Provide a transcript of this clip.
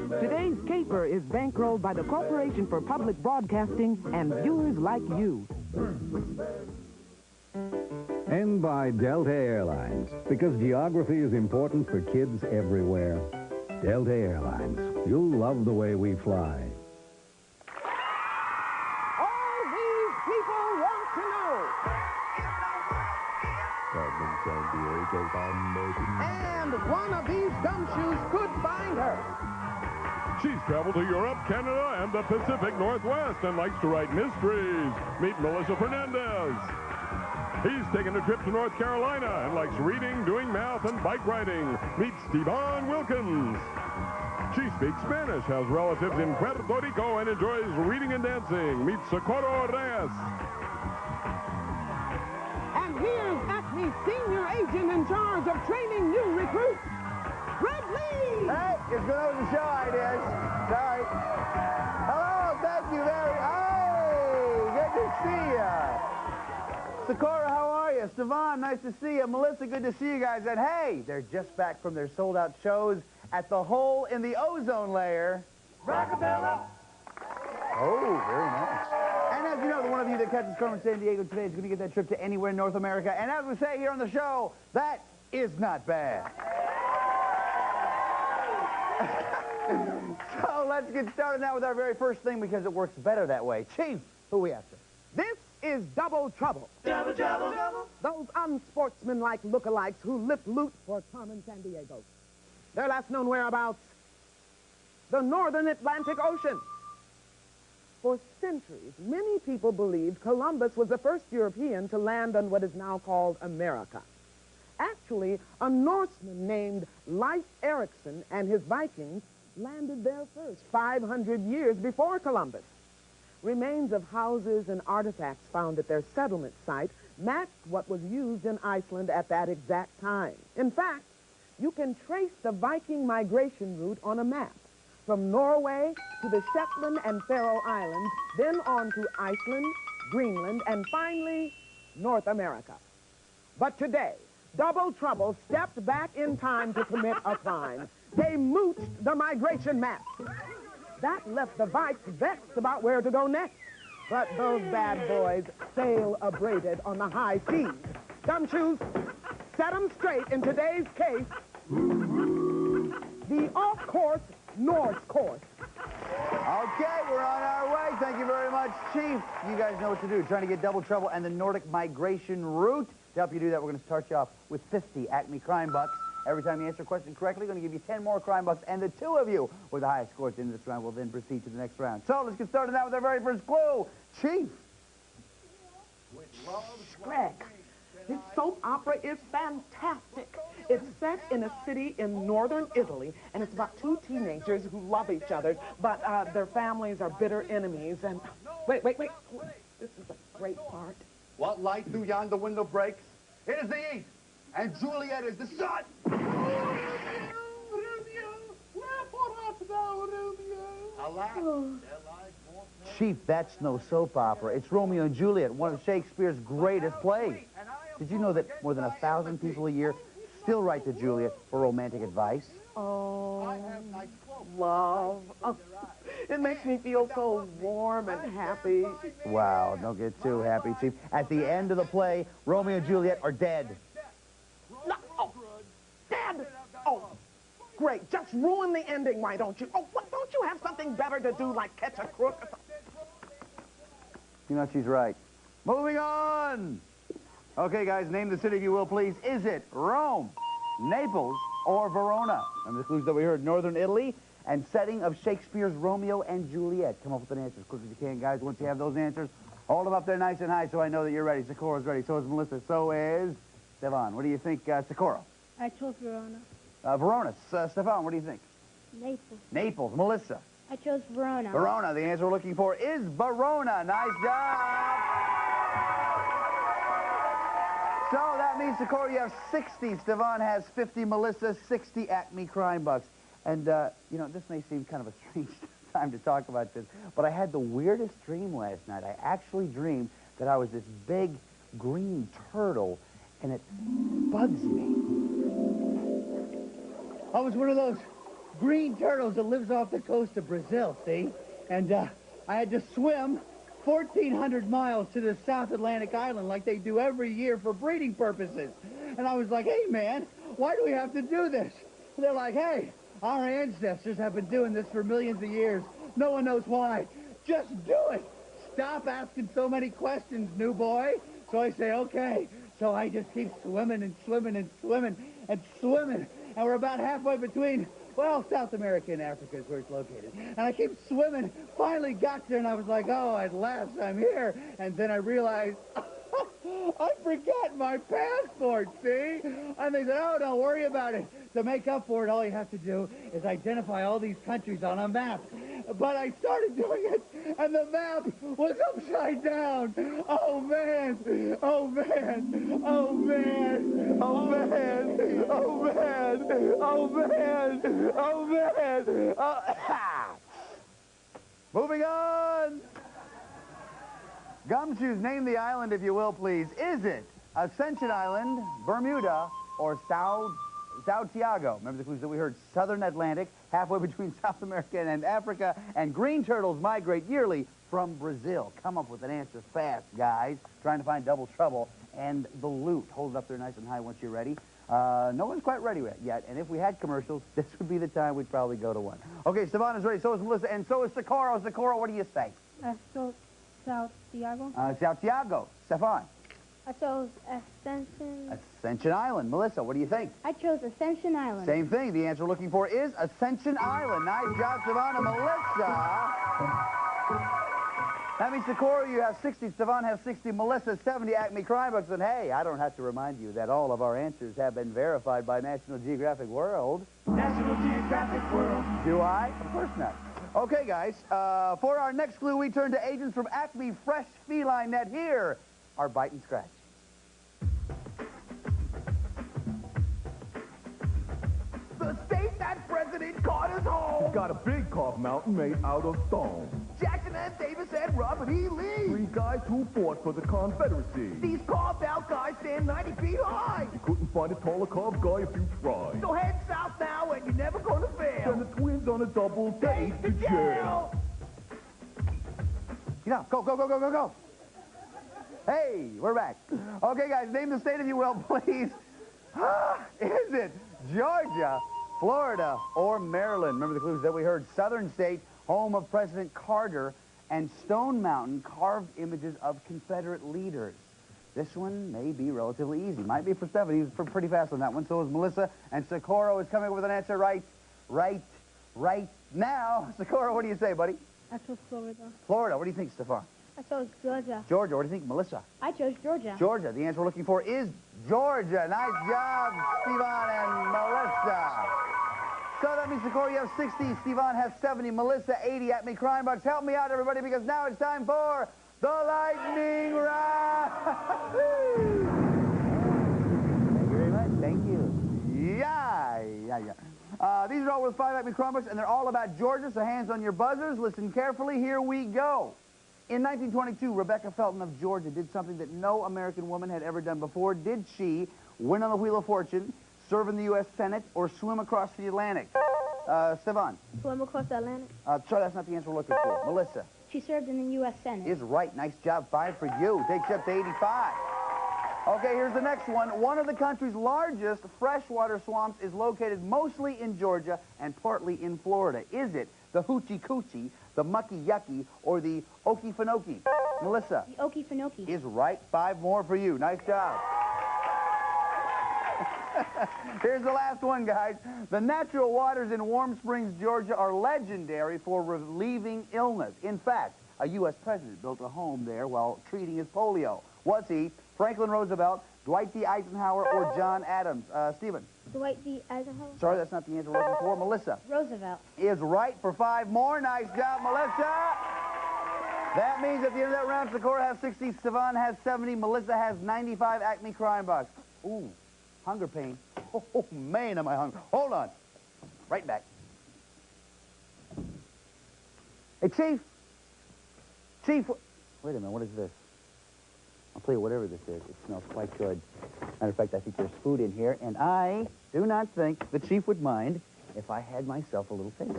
Today's caper is bankrolled by the Corporation for Public Broadcasting and viewers like you. And by Delta Airlines, because geography is important for kids everywhere. Delta Airlines, you'll love the way we fly. All these people want to know. And one of these gumshoes could find her. She's traveled to Europe, Canada, and the Pacific Northwest and likes to write mysteries. Meet Melissa Fernandez. He's taken a trip to North Carolina and likes reading, doing math, and bike riding. Meet Stevan Wilkins. She speaks Spanish, has relatives in Puerto Rico, and enjoys reading and dancing. Meet Socorro Reyes. And here's Acme's senior agent in charge of training new recruits, Red Lee. Hey, it's going over the show ideas. Sorry. Hello, thank you very much. Hey, good to see you. Socorro, how are you? Stevan, nice to see you. Melissa, good to see you guys. And hey, they're just back from their sold-out shows at the Hole in the Ozone Layer. Rockabella. Oh, very nice. And as you know, the one of you that catches Carmen San Diego today is going to get that trip to anywhere in North America. And as we say here on the show, that is not bad. So let's get started now with our very first thing because it works better that way. Chief, who we after? This is Double Trouble. Double Trouble. Those unsportsmanlike lookalikes who lift loot for Carmen San Diego. Their last known whereabouts, the northern Atlantic Ocean. For centuries, many people believed Columbus was the first European to land on what is now called America. Actually, a Norseman named Leif Erikson and his Vikings landed there first, 500 years before Columbus. Remains of houses and artifacts found at their settlement site matched what was used in Iceland at that exact time. In fact, you can trace the Viking migration route on a map, from Norway to the Shetland and Faroe Islands, then on to Iceland, Greenland, and finally, North America. But today, Double Trouble stepped back in time to commit a crime. They mooched the migration map. That left the Vikes vexed about where to go next. But those bad boys sail abraded on the high seas. Gumshoes, set them straight in today's case. The off-course Norse course. Okay, we're on our way. Thank you very much, Chief. You guys know what to do. Trying to get Double Trouble and the Nordic migration route. To help you do that, we're going to start you off with 50 Acme Crime Bucks. Every time you answer a question correctly, we're going to give you 10 more crime bucks, and the two of you with the highest score at the end of this round will then proceed to the next round. So let's get started now with our very first clue. Chief. Greg, this soap opera is fantastic. It's set in a city in northern Italy, and it's about two teenagers who love each other, but their families are bitter enemies, and... Wait. This is a great part. What light through yonder window breaks? It is the east, and Juliet is the sun. Chief, that's no soap opera. It's Romeo and Juliet, one of Shakespeare's greatest plays. Did you know that more than 1,000 people a year still write to Juliet for romantic advice? Oh, love. Oh, it makes me feel so warm and happy. Wow, don't get too happy, Chief. At the end of the play, Romeo and Juliet are dead. No, oh, dead? Oh, great. Just ruin the ending, why don't you? Oh, what, don't you have something better to do, like catch a crook or something? You know, she's right. Moving on. Okay, guys, name the city if you will, please. Is it Rome, Naples, or Verona? And the clues that we heard, northern Italy, and setting of Shakespeare's Romeo and Juliet. Come up with an answer as quick as you can, guys. Once you have those answers, hold them up there nice and high so I know that you're ready. Socorro's ready. So is Melissa. So is Stefan. What do you think, Socorro? I chose Verona. Verona. Stefan, what do you think? Naples. Naples. Melissa. I chose Verona. Verona. The answer we're looking for is Verona. Nice job. So that means, Socorro, you have 60. Stefan has 50. Melissa, 60 Acme Crime Bucks. And, you know, this may seem kind of a strange time to talk about this, but I had the weirdest dream last night. I actually dreamed that I was this big green turtle, and it bugs me. I was one of those green turtles that lives off the coast of Brazil, see? And I had to swim 1,400 miles to the South Atlantic island like they do every year for breeding purposes. And I was like, hey, man, why do we have to do this? And they're like, hey, our ancestors have been doing this for millions of years. No one knows why. Just do it. Stop asking so many questions, new boy. So I say, okay. So I just keep swimming and swimming and swimming and swimming. And we're about halfway between, well, South America and Africa is where it's located. And I keep swimming. Finally got there, and I was like, oh, at last I'm here. And then I realized I forgot my passport, see? And they said, oh, don't worry about it. To make up for it, all you have to do is identify all these countries on a map. But I started doing it, and the map was upside down. Oh, man. Oh, man. Oh, man. Oh, man. Oh, man. Oh, man. Oh, man. Moving on. Gumshoes, name the island, if you will, please. Is it Ascension Island, Bermuda, or Sao Tiago? Remember the clues that we heard? Southern Atlantic, halfway between South America and Africa, and green turtles migrate yearly from Brazil. Come up with an answer fast, guys. Trying to find double trouble and the loot. Hold it up there nice and high once you're ready. No one's quite ready yet, and if we had commercials, this would be the time we'd probably go to one. Okay, Savannah's ready, so is Melissa, and so is Socorro. Socorro, what do you say? South Tiago. South Tiago. Stefan? I chose Ascension. Ascension Island. Melissa, what do you think? I chose Ascension Island. Same thing. The answer we're looking for is Ascension Island. Nice job, Savannah. Melissa. That means, Socorro, you have 60. Savannah has 60. Melissa, 70. Acme Crime Books. And, hey, I don't have to remind you that all of our answers have been verified by National Geographic World. National Geographic World. Do I? Of course not. Okay, guys. For our next clue, we turn to agents from Acme Fresh Feline Net. Here are Bite and Scratch. The state that President Carter's home. Got a big carved mountain made out of stone. Jackson and Davis and Robert E. Lee. 3 guys who fought for the Confederacy. These carved out guys stand 90 feet high. You couldn't find a taller carved guy if you tried. So head south now and you're never gonna fail. Send the twins on a double date to jail. Get up. Go, go, go, go, go, go. Hey, we're back. Okay, guys, name the state if you will, please. Is it Georgia, Florida, or Maryland? Remember the clues that we heard. Southern state, home of President Carter, and Stone Mountain, carved images of Confederate leaders. This one may be relatively easy. Might be for Stephanie. He was pretty fast on that one. So is Melissa. And Socorro is coming up with an answer right now. Socorro, what do you say, buddy? I chose Florida. Florida. What do you think, Stefan? I chose Georgia. Georgia. What do you think, Melissa? I chose Georgia. Georgia. The answer we're looking for is Georgia. Nice job, Stefan and Melissa. So that means, Socorro, you have 60. Stefan has 70. Melissa, 80. Acme Crime Bucks. Help me out, everybody, because now it's time for the lightning round. Thank you very much. Thank you. Yeah. These are all worth 5 Acme Crime Bucks, and they're all about Georgia, so hands on your buzzers. Listen carefully. Here we go. In 1922, Rebecca Felton of Georgia did something that no American woman had ever done before. Did she win on the Wheel of Fortune, serve in the U.S. Senate, or swim across the Atlantic? Stefan? Swim across the Atlantic. Sorry, that's not the answer we're looking for. Melissa? She served in the U.S. Senate. Is right. Nice job. 5 for you. Takes you up to 85. Okay, here's the next one. One of the country's largest freshwater swamps is located mostly in Georgia and partly in Florida. Is it the Hoochie Coochie, the Mucky Yucky, or the Okefenokee? Melissa? The Okefenokee. Is right. 5 more for you. Nice job. Here's the last one, guys. The natural waters in Warm Springs, Georgia are legendary for relieving illness. In fact, a U.S. president built a home there while treating his polio. Was he Franklin Roosevelt, Dwight D. Eisenhower, or John Adams? Stephen? Dwight D. Eisenhower. Sorry, that's not the answer we're looking for. Melissa? Roosevelt. Is right for 5 more. Nice job, Melissa. That means at the end of that round, Socorro has 60, Stefan has 70, Melissa has 95 Acme Crime Bucks. Ooh, hunger pain. Oh, man, am I hungry. Hold on. Right back. Hey, Chief. Chief, wait a minute, what is this? I'll tell you whatever this is. It smells quite good. Matter of fact, I think there's food in here, and I do not think the Chief would mind if I had myself a little table.